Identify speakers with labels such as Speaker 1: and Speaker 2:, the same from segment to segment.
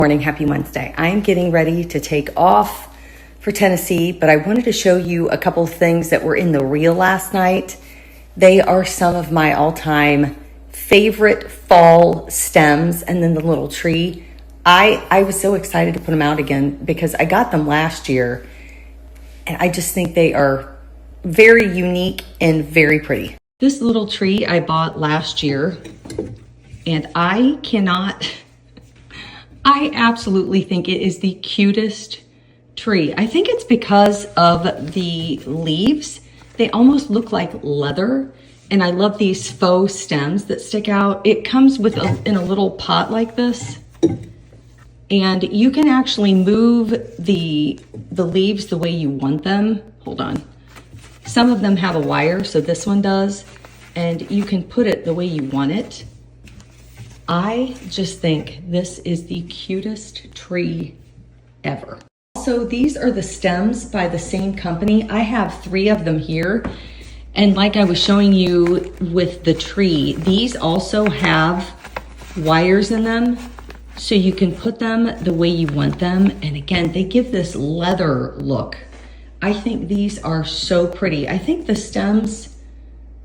Speaker 1: Morning, happy Wednesday. I'm getting ready to take off for Tennessee, but I wanted to show you a couple of things that were in the reel last night. They are some of my all-time favorite fall stems, and then the little tree. I was so excited to put them out again because I got them last year, and I just think they are very unique and very pretty. This little tree I bought last year, and I absolutely think it is the cutest tree. I think it's because of the leaves. They almost look like leather, and I love these faux stems that stick out. It comes with in a little pot like this, and you can actually move the leaves the way you want them. Hold on. Some of them have a wire, so this one does, and you can put it the way you want it. I just think this is the cutest tree ever. Also, these are the stems by the same company. I have 3 of them here. And like I was showing you with the tree, these also have wires in them. So you can put them the way you want them. And again, they give this leather look. I think these are so pretty. I think the stems,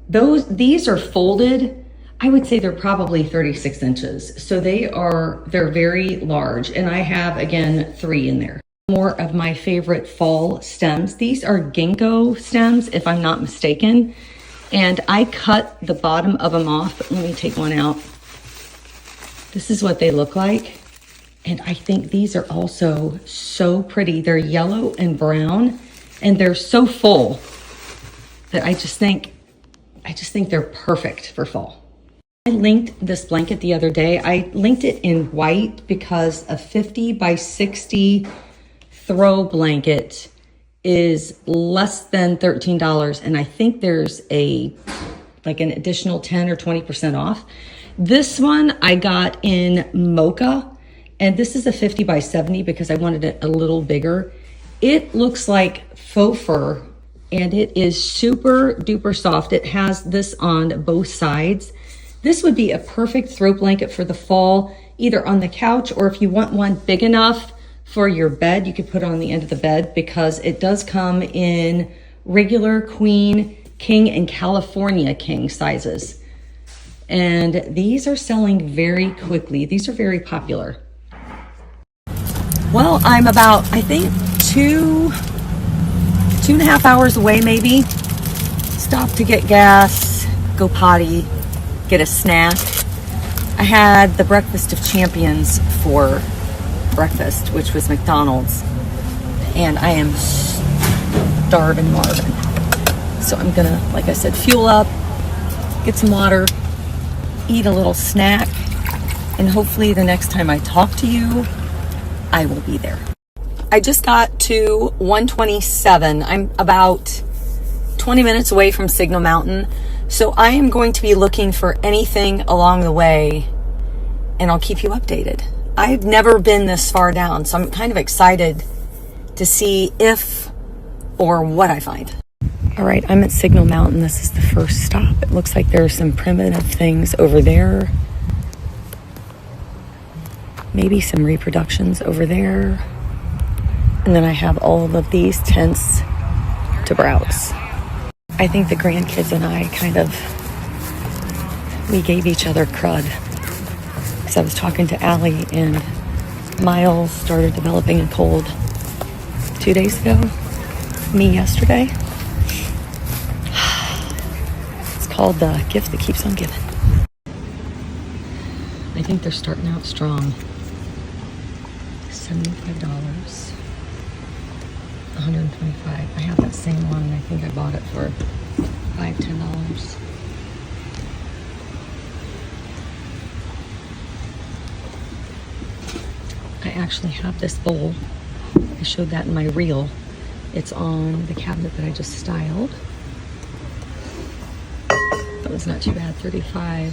Speaker 1: these are folded. I would say they're probably 36 inches. So they're very large. And I have, again, 3 in there. More of my favorite fall stems. These are ginkgo stems, if I'm not mistaken. And I cut the bottom of them off. Let me take one out. This is what they look like. And I think these are also so pretty. They're yellow and brown, and they're so full that I just think they're perfect for fall. I linked this blanket the other day. I linked it in white because a 50 by 60 throw blanket is less than $13, and I think there's an additional 10 or 20% off. This one I got in mocha, and this is a 50 by 70 because I wanted it a little bigger. It looks like faux fur, and it is super duper soft. It has this on both sides. This would be a perfect throw blanket for the fall, either on the couch, or if you want one big enough for your bed, you could put it on the end of the bed, because it does come in regular, queen, king, and California king sizes. And these are selling very quickly. These are very popular. Well, I'm about, I think, 2.5 hours away maybe. Stop to get gas, go potty, get a snack. I had the breakfast of champions for breakfast, which was McDonald's, and I am starving Marvin. So I'm gonna, like I said, fuel up, get some water, eat a little snack, and hopefully the next time I talk to you, I will be there. I just got to 127. I'm about 20 minutes away from Signal Mountain, so I am going to be looking for anything along the way, and I'll keep you updated. I've never been this far down, so I'm kind of excited to see if or what I find. All right, I'm at Signal Mountain. This is the first stop. It looks like there are some primitive things over there. Maybe some reproductions over there. And then I have all of these tents to browse. I think the grandkids and I we gave each other crud. I was talking to Allie, and Miles started developing a cold 2 days ago. Me yesterday. It's called the gift that keeps on giving. I think they're starting out strong. $75, $125. I have that same one, and I think I bought it for $10. I actually have this bowl. I showed that in my reel. It's on the cabinet that I just styled. That was not too bad. $35,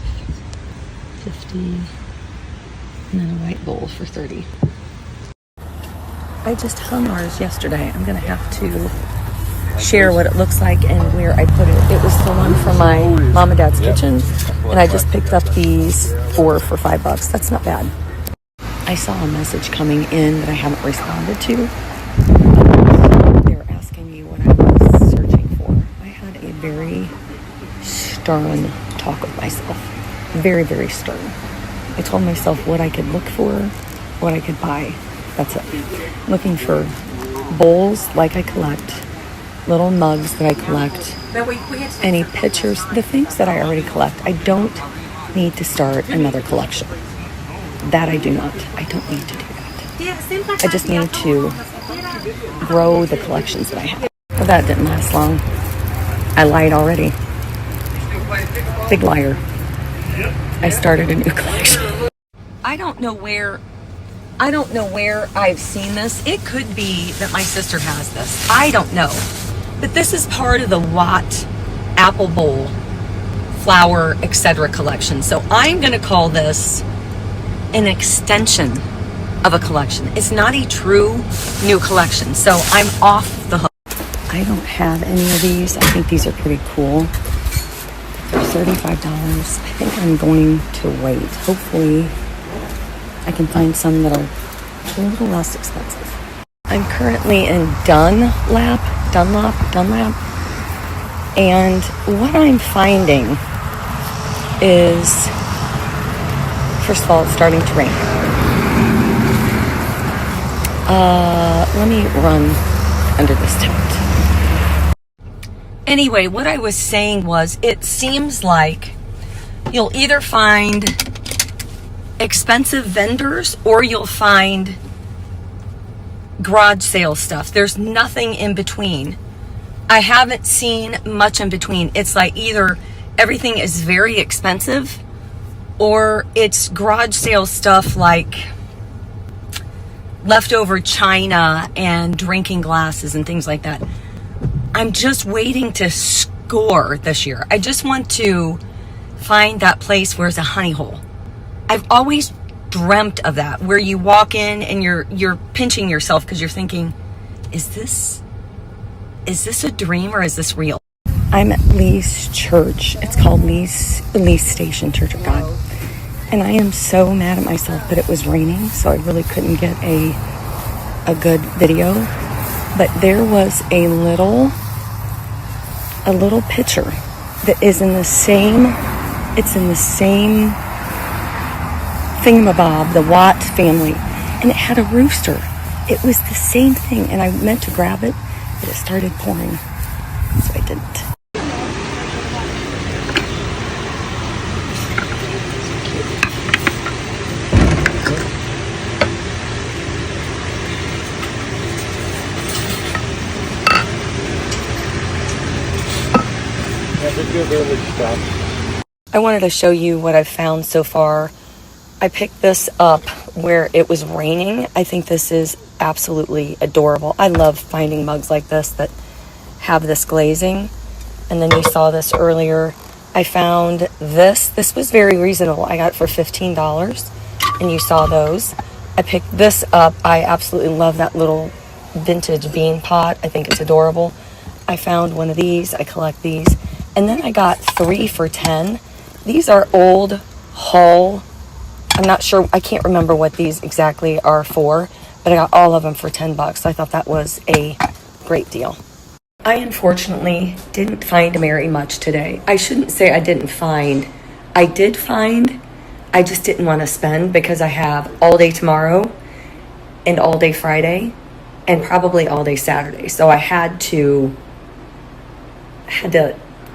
Speaker 1: $50, and then a white bowl for $30. I just hung ours yesterday. I'm gonna have to share what it looks like and where I put it. It was the one from my mom and dad's kitchen, and I just picked up these 4 for $5. That's not bad. I saw a message coming in that I haven't responded to. They were asking me what I was searching for. I had a very stern talk with myself. Very, very stern. I told myself what I could look for, what I could buy. That's it. Looking for bowls like I collect, little mugs that I collect, any pictures, the things that I already collect. I don't need to start another collection. That I do not. I don't need to do that. I just need to grow the collections that I have. But that didn't last long. I lied already. Big liar. I started a new collection. I don't know where I've seen this. It could be that my sister has this. I don't know. But this is part of the Watt Apple Bowl flower, etc. collection. So I'm going to call this an extension of a collection. It's not a true new collection. So I'm off the hook. I don't have any of these. I think these are pretty cool. They're $35. I think I'm going to wait. Hopefully I can find some that are a little less expensive. I'm currently in Dunlap. And what I'm finding is, first of all, it's starting to rain. Let me run under this tent. Anyway, what I was saying was, it seems like you'll either find expensive vendors or you'll find garage sale stuff. There's nothing in between. I haven't seen much in between. It's like either everything is very expensive or it's garage sale stuff like leftover china and drinking glasses and things like that. I'm just waiting to score this year. I just want to find that place where it's a honey hole. I've always dreamt of that, where you walk in and you're pinching yourself because you're thinking, is this a dream or is this real? I'm at Lee's church. It's called Lee's Station Church of God. And I am so mad at myself that it was raining, so I really couldn't get a good video. But there was a little picture that is in the same thingamabob, the Watt family, and it had a rooster. It was the same thing, and I meant to grab it, but it started pouring, so I didn't. I wanted to show you what I've found so far. I picked this up where it was raining. I think this is absolutely adorable. I love finding mugs like this that have this glazing. And then you saw this earlier. I found this. This was very reasonable. I got it for $15, and you saw those. I picked this up. I absolutely love that little vintage bean pot. I think it's adorable. I found one of these. I collect these. And then I got 3 for $10. These are old Hull. I'm not sure. I can't remember what these exactly are for, but I got all of them for $10. So I thought that was a great deal. I unfortunately didn't find very much today. I shouldn't say I didn't find. I did find. I just didn't want to spend because I have all day tomorrow and all day Friday and probably all day Saturday. So I had to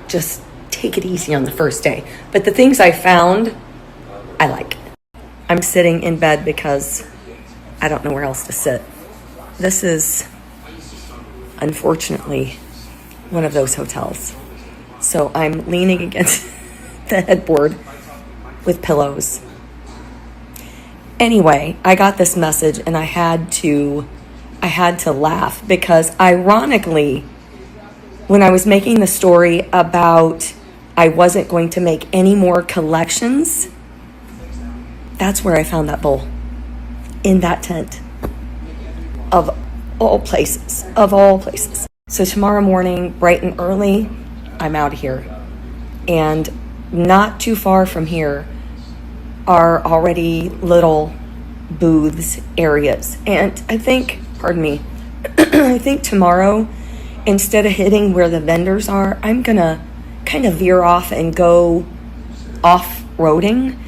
Speaker 1: just take it easy on the first day. But the things I found, I like. I'm sitting in bed because I don't know where else to sit. This is, unfortunately, one of those hotels. So I'm leaning against the headboard with pillows. Anyway, I got this message and I had to laugh because ironically, when I was making the story about I wasn't going to make any more collections, that's where I found that bowl, in that tent, of all places. So tomorrow morning, bright and early, I'm out of here. And not too far from here are already little
Speaker 2: booths areas. And I think, pardon me, I think tomorrow, instead of hitting where the vendors are, I'm gonna kind of veer off and go off-roading,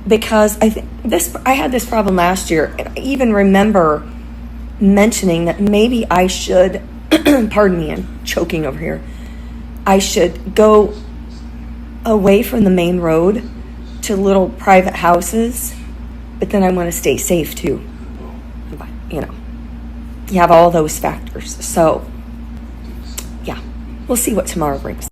Speaker 2: because I had this problem last year, and I even remember mentioning that maybe I should, pardon me, I'm choking over here, I should go away from the main road to little private houses, but then I want to stay safe too. But, you know, you have all those factors. So, yeah, we'll see what tomorrow brings.